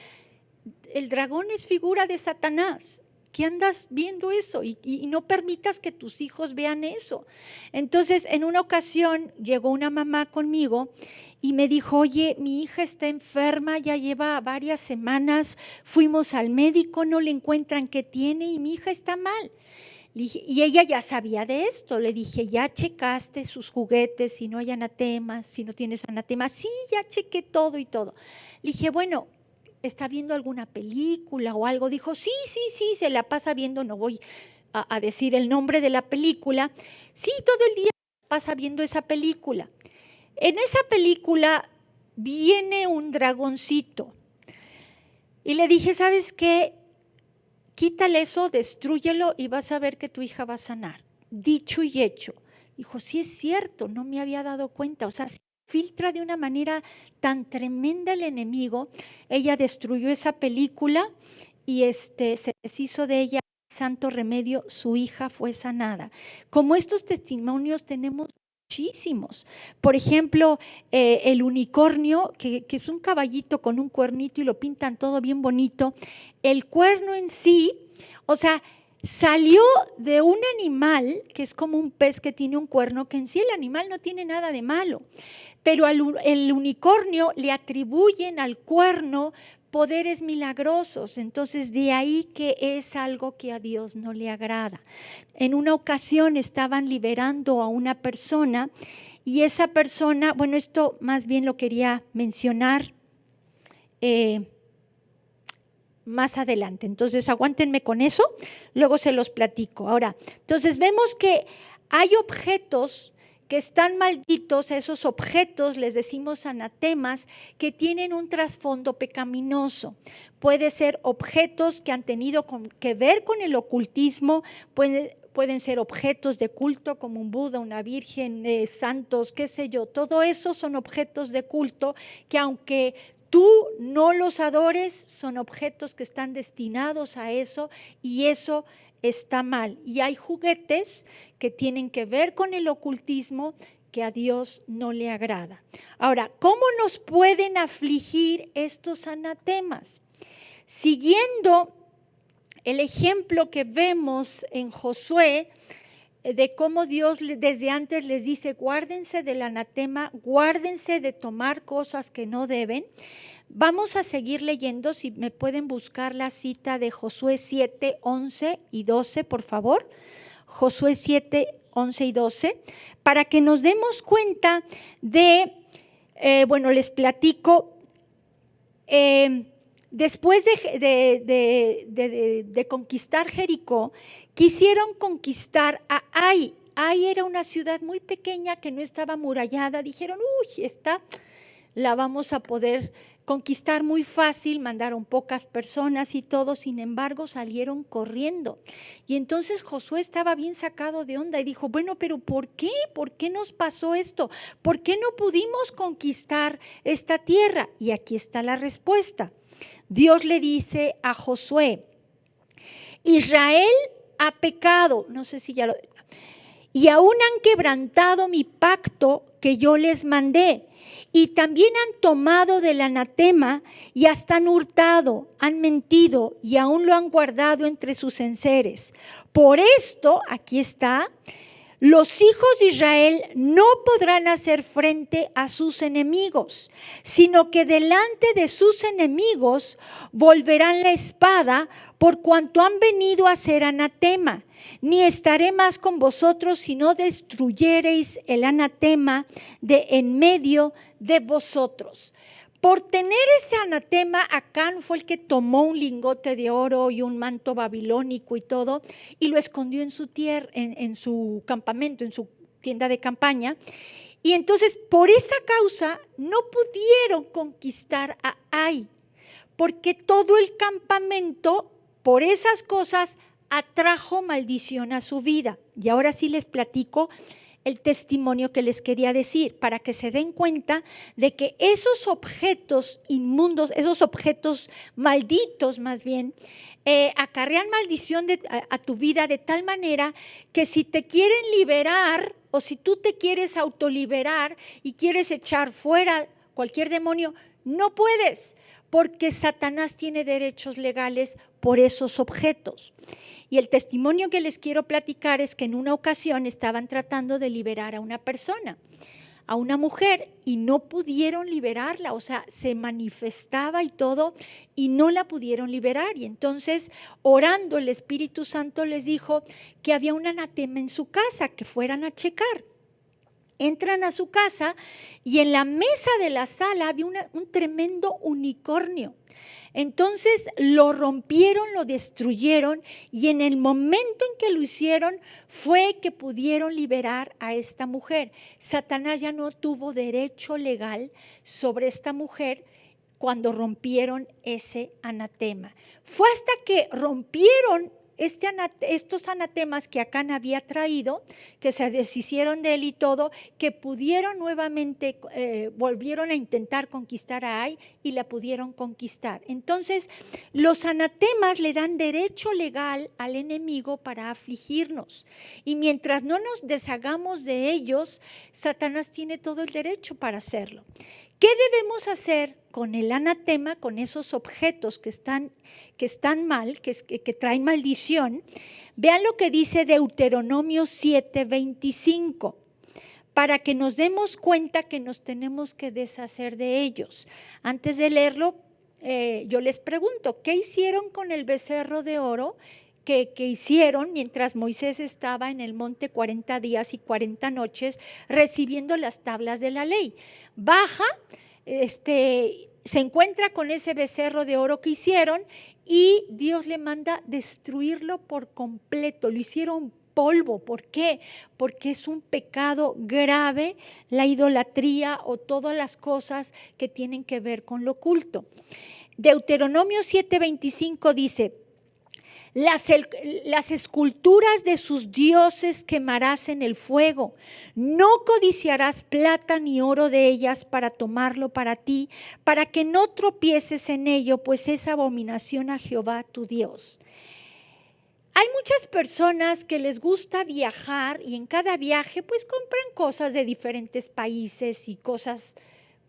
el dragón es figura de Satanás. ¿Qué andas viendo eso? Y no permitas que tus hijos vean eso. Entonces, en una ocasión llegó una mamá conmigo y me dijo, oye, mi hija está enferma, ya lleva varias semanas, fuimos al médico, no le encuentran qué tiene y mi hija está mal. Y ella ya sabía de esto. Le dije, ¿ya checaste sus juguetes? Si no hay anatemas, si no tienes anatemas. Sí, ya chequé todo y todo. Le dije, bueno, ¿está viendo alguna película o algo? Dijo, sí, se la pasa viendo, no voy a decir el nombre de la película. Sí, todo el día pasa viendo esa película. En esa película viene un dragoncito. Y le dije, ¿sabes qué? Quítale eso, destrúyelo y vas a ver que tu hija va a sanar. Dicho y hecho. Dijo, sí es cierto, no me había dado cuenta. O sea, se filtra de una manera tan tremenda el enemigo. Ella destruyó esa película y se deshizo de ella. Santo remedio, su hija fue sanada. Como estos testimonios tenemos muchísimos. Por ejemplo, el unicornio, que es un caballito con un cuernito y lo pintan todo bien bonito. El cuerno en sí, o sea, salió de un animal que es como un pez que tiene un cuerno, que en sí el animal no tiene nada de malo, pero el unicornio le atribuyen al cuerno poderes milagrosos. Entonces de ahí que es algo que a Dios no le agrada. En una ocasión estaban liberando a una persona y esa persona, bueno, esto más bien lo quería mencionar más adelante. Entonces aguántenme con eso, luego se los platico. Ahora, entonces vemos que hay objetos que están malditos, esos objetos les decimos anatemas, que tienen un trasfondo pecaminoso. Puede ser objetos que han tenido que ver con el ocultismo, pueden ser objetos de culto como un Buda, una virgen, santos, qué sé yo. Todo eso son objetos de culto que aunque tú no los adores, son objetos que están destinados a eso y eso está mal. Y hay juguetes que tienen que ver con el ocultismo que a Dios no le agrada. Ahora, ¿cómo nos pueden afligir estos anatemas? Siguiendo el ejemplo que vemos en Josué, de cómo Dios desde antes les dice, guárdense del anatema, guárdense de tomar cosas que no deben. Vamos a seguir leyendo, si me pueden buscar la cita de Josué 7, 11 y 12, por favor. Josué 7, 11 y 12, para que nos demos cuenta de, bueno, les platico, después de conquistar Jericó, quisieron conquistar a Ai. Ai era una ciudad muy pequeña que no estaba amurallada. Dijeron, uy, esta la vamos a poder conquistar muy fácil. Mandaron pocas personas y todo, sin embargo salieron corriendo. Y entonces Josué estaba bien sacado de onda y dijo, bueno, pero ¿por qué? ¿Por qué nos pasó esto? ¿Por qué no pudimos conquistar esta tierra? Y aquí está la respuesta. Dios le dice a Josué, Israel ha pecado, no sé si ya lo... Y aún han quebrantado mi pacto que yo les mandé. Y también han tomado del anatema y hasta han hurtado, han mentido y aún lo han guardado entre sus enseres. Por esto, aquí está, los hijos de Israel no podrán hacer frente a sus enemigos, sino que delante de sus enemigos volverán la espada por cuanto han venido a ser anatema. Ni estaré más con vosotros si no destruyereis el anatema de en medio de vosotros. Por tener ese anatema, Acán fue el que tomó un lingote de oro y un manto babilónico y todo, y lo escondió en su tierra, en su campamento, en su tienda de campaña. Y entonces, por esa causa, no pudieron conquistar a Ai, porque todo el campamento, por esas cosas, atrajo maldición a su vida. Y ahora sí les platico el testimonio que les quería decir, para que se den cuenta de que esos objetos inmundos, esos objetos malditos más bien, acarrean maldición a tu vida de tal manera que si te quieren liberar o si tú te quieres autoliberar y quieres echar fuera cualquier demonio, no puedes, porque Satanás tiene derechos legales por esos objetos. Y el testimonio que les quiero platicar es que en una ocasión estaban tratando de liberar a una persona, a una mujer, y no pudieron liberarla, o sea, se manifestaba y todo, y no la pudieron liberar. Y entonces, orando, el Espíritu Santo les dijo que había un anatema en su casa, que fueran a checar. Entran a su casa y en la mesa de la sala había un tremendo unicornio. Entonces lo rompieron, lo destruyeron y en el momento en que lo hicieron fue que pudieron liberar a esta mujer. Satanás ya no tuvo derecho legal sobre esta mujer cuando rompieron ese anatema. Fue hasta que rompieron estos anatemas que Acán había traído, que se deshicieron de él y todo, que pudieron nuevamente, volvieron a intentar conquistar a Ai y la pudieron conquistar. Entonces, los anatemas le dan derecho legal al enemigo para afligirnos. Y mientras no nos deshagamos de ellos, Satanás tiene todo el derecho para hacerlo. ¿Qué debemos hacer con el anatema, con esos objetos que están mal, que traen maldición? Vean lo que dice Deuteronomio 7:25, para que nos demos cuenta que nos tenemos que deshacer de ellos. Antes de leerlo, yo les pregunto, ¿qué hicieron con el becerro de oro que hicieron mientras Moisés estaba en el monte 40 días y 40 noches recibiendo las tablas de la ley? Baja, se encuentra con ese becerro de oro que hicieron y Dios le manda destruirlo por completo. Lo hicieron polvo. ¿Por qué? Porque es un pecado grave la idolatría o todas las cosas que tienen que ver con lo oculto. Deuteronomio 7:25 dice: las esculturas de sus dioses quemarás en el fuego. No codiciarás plata ni oro de ellas para tomarlo para ti, para que no tropieces en ello, pues es abominación a Jehová tu Dios. Hay muchas personas que les gusta viajar y en cada viaje pues compran cosas de diferentes países y cosas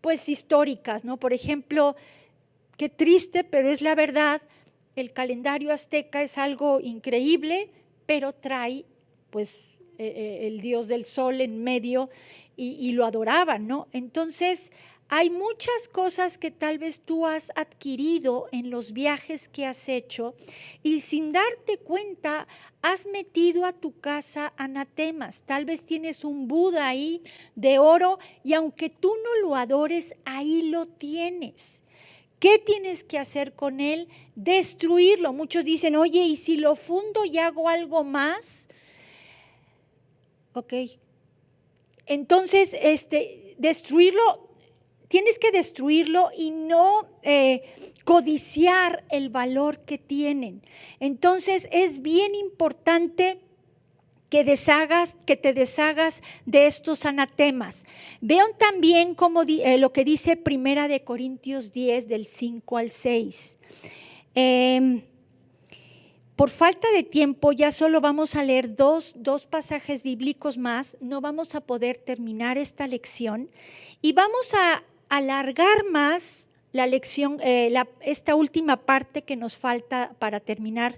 pues históricas, ¿no? Por ejemplo, qué triste, pero es la verdad. El calendario azteca es algo increíble, pero trae pues el dios del sol en medio y lo adoraban, ¿no? Entonces hay muchas cosas que tal vez tú has adquirido en los viajes que has hecho y sin darte cuenta has metido a tu casa anatemas. Tal vez tienes un Buda ahí de oro y aunque tú no lo adores, ahí lo tienes. ¿Qué tienes que hacer con él? Destruirlo. Muchos dicen, oye, ¿y si lo fundo y hago algo más? ¿ok? Entonces, destruirlo, tienes que destruirlo y no codiciar el valor que tienen. Entonces, es bien importante que te deshagas de estos anatemas. Vean también lo que dice Primera de Corintios 10, del 5 al 6. Por falta de tiempo, ya solo vamos a leer dos pasajes bíblicos más. No vamos a poder terminar esta lección y vamos a alargar más la lección, esta última parte que nos falta para terminar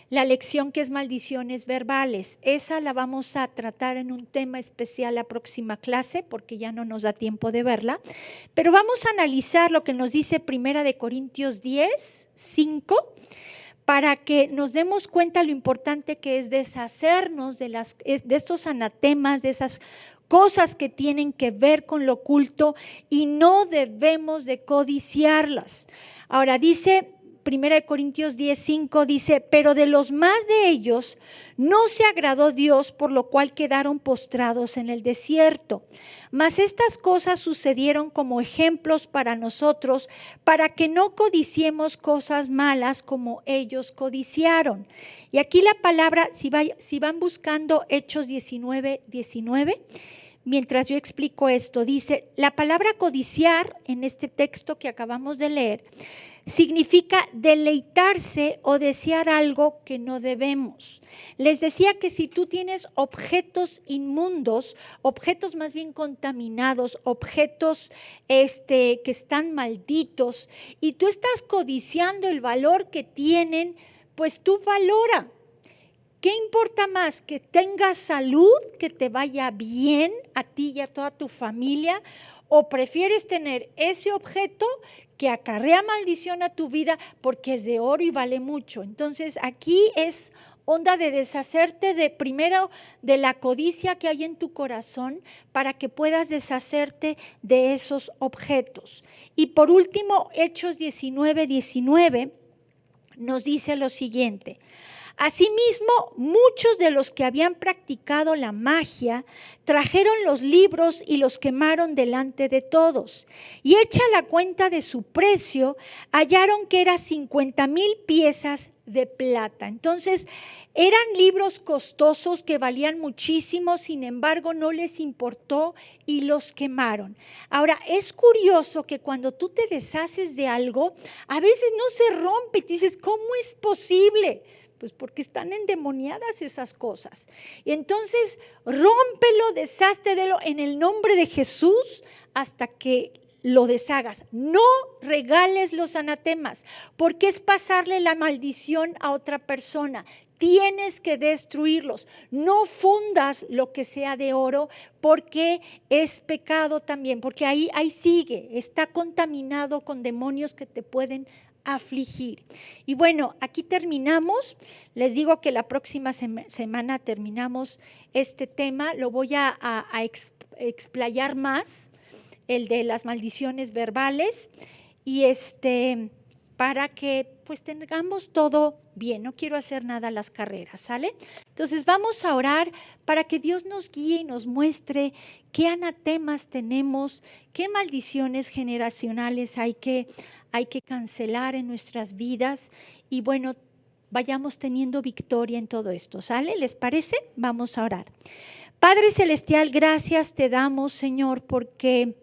la lección, que es maldiciones verbales. Esa la vamos a tratar en un tema especial la próxima clase, porque ya no nos da tiempo de verla. Pero vamos a analizar lo que nos dice Primera de Corintios 10, 5, para que nos demos cuenta lo importante que es deshacernos de estos anatemas, de esas cosas que tienen que ver con lo oculto, y no debemos de codiciarlas. Ahora dice 1 Corintios 10:5, dice: pero de los más de ellos no se agradó Dios, por lo cual quedaron postrados en el desierto. Mas estas cosas sucedieron como ejemplos para nosotros, para que no codiciemos cosas malas como ellos codiciaron. Y aquí la palabra, si van buscando Hechos 19:19, mientras yo explico esto, dice, la palabra codiciar en este texto que acabamos de leer significa deleitarse o desear algo que no debemos. Les decía que si tú tienes objetos inmundos, objetos más bien contaminados, objetos que están malditos, y tú estás codiciando el valor que tienen, pues tú valora. ¿Qué importa más? ¿Que tengas salud, que te vaya bien a ti y a toda tu familia? ¿O prefieres tener ese objeto que acarrea maldición a tu vida porque es de oro y vale mucho? Entonces aquí es onda de deshacerte primero de la codicia que hay en tu corazón, para que puedas deshacerte de esos objetos. Y por último, Hechos 19:19 nos dice lo siguiente: asimismo, muchos de los que habían practicado la magia trajeron los libros y los quemaron delante de todos. Y hecha la cuenta de su precio, hallaron que era 50,000 piezas de plata. Entonces, eran libros costosos que valían muchísimo, sin embargo, no les importó y los quemaron. Ahora, es curioso que cuando tú te deshaces de algo, a veces no se rompe. Tú dices, ¿cómo es posible? Pues porque están endemoniadas esas cosas. Y entonces, rómpelo, desháztelo en el nombre de Jesús hasta que lo deshagas. No regales los anatemas, porque es pasarle la maldición a otra persona. Tienes que destruirlos. No fundas lo que sea de oro, porque es pecado también, porque ahí sigue, está contaminado con demonios que te pueden afligir. Y bueno, aquí terminamos. Les digo que la próxima semana terminamos este tema. Lo voy a explayar más, el de las maldiciones verbales, y para que pues tengamos todo bien. No quiero hacer nada a las carreras, ¿sale? Entonces vamos a orar para que Dios nos guíe y nos muestre qué anatemas tenemos, qué maldiciones generacionales hay que cancelar en nuestras vidas, y bueno, vayamos teniendo victoria en todo esto, ¿sale? ¿Les parece? Vamos a orar. Padre Celestial, gracias te damos, Señor, porque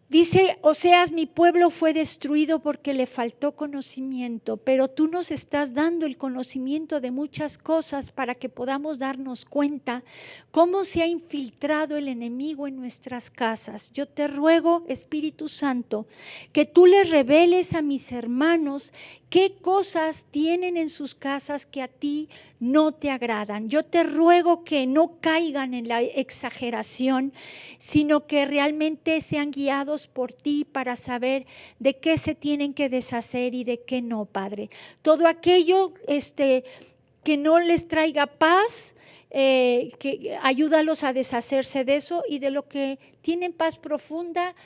dice Oseas: mi pueblo fue destruido porque le faltó conocimiento, pero tú nos estás dando el conocimiento de muchas cosas para que podamos darnos cuenta cómo se ha infiltrado el enemigo en nuestras casas. Yo te ruego, Espíritu Santo, que tú les reveles a mis hermanos qué cosas tienen en sus casas que a ti no te agradan. Yo te ruego que no caigan en la exageración, sino que realmente sean guiados por ti para saber de qué se tienen que deshacer y de qué no, Padre. Todo aquello que no les traiga paz, que ayúdalos a deshacerse de eso, y de lo que tienen paz profunda,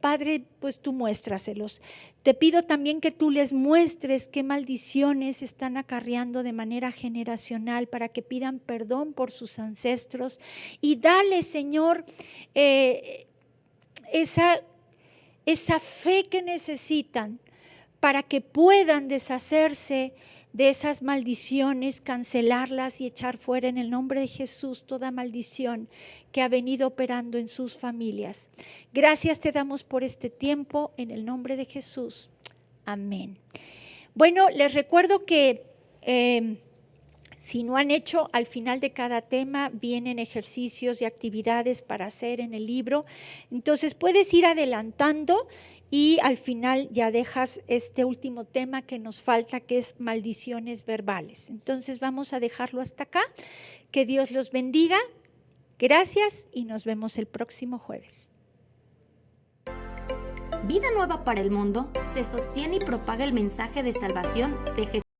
Padre, pues tú muéstraselos. Te pido también que tú les muestres qué maldiciones están acarreando de manera generacional para que pidan perdón por sus ancestros y dale, Señor, esa fe que necesitan para que puedan deshacerse de esas maldiciones, cancelarlas y echar fuera en el nombre de Jesús toda maldición que ha venido operando en sus familias. Gracias te damos por este tiempo en el nombre de Jesús. Amén. Bueno, les recuerdo que si no han hecho, al final de cada tema vienen ejercicios y actividades para hacer en el libro. Entonces puedes ir adelantando y al final ya dejas este último tema que nos falta, que es maldiciones verbales. Entonces vamos a dejarlo hasta acá. Que Dios los bendiga. Gracias y nos vemos el próximo jueves. Vida Nueva para el Mundo se sostiene y propaga el mensaje de salvación de Jesús.